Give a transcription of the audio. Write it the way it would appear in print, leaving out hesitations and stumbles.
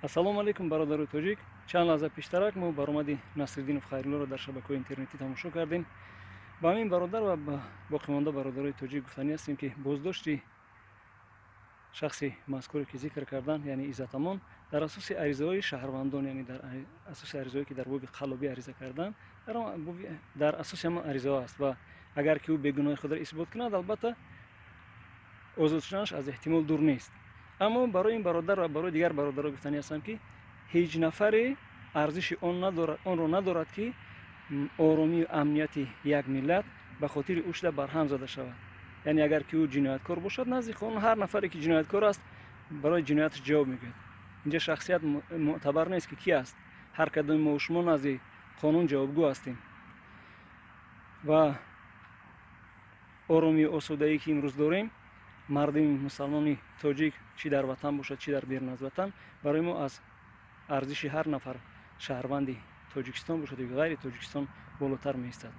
ассалому алайкум бародарои тоҷик. Чанд лаҳза пештарак мо баромади Насриддинов Хайруллоро дар шабакаҳои интернетӣ тамошо кардем. ба ҳамин бародар ва ба боқимонда бародарои тоҷик гуфтанӣ ҳастем, ки боздошти шахси мазкуре ки зикр кардан, яъне Иззатамон, дар асоси аризаҳои шаҳрвандон, яъне дар асоси аризаҳое ки дар боби қаллобӣ ариза кардан, дар асоси ҳамон аризаҳо аст ва агар ки ӯ бегуноҳии худро исбот кунад, албатта озод шуданаш аз эҳтимол дур нест. аммо барои ин бародар ва барои дигар бародаро гуфтанӣ ҳастам, ки ҳеҷ нафаре арзиши онро надорад, ки оромию амнияти як миллат ба хотири ӯ шуда барҳам зада шавад. яъне агар ки ӯ ҷинояткор бошад, назди қонун ҳар нафаре ки ҷинояткор аст барои ҷинояташ ҷавоб мегӯяд. инҷа шахсият муътабар нест, ки кӣ аст. ҳар кадоми мо шумо назди қонун ҷавобгӯ ҳастем. ва оромию осудаие ки имрӯз дорем, мардими мусалмони тоҷик чӣ дар ватан бошад, чӣ дар берун аз ватан, барои мо аз арзиши ҳар нафар шаҳрванди тоҷикистон бошад ё ғайри тоҷикистон болотар меистад.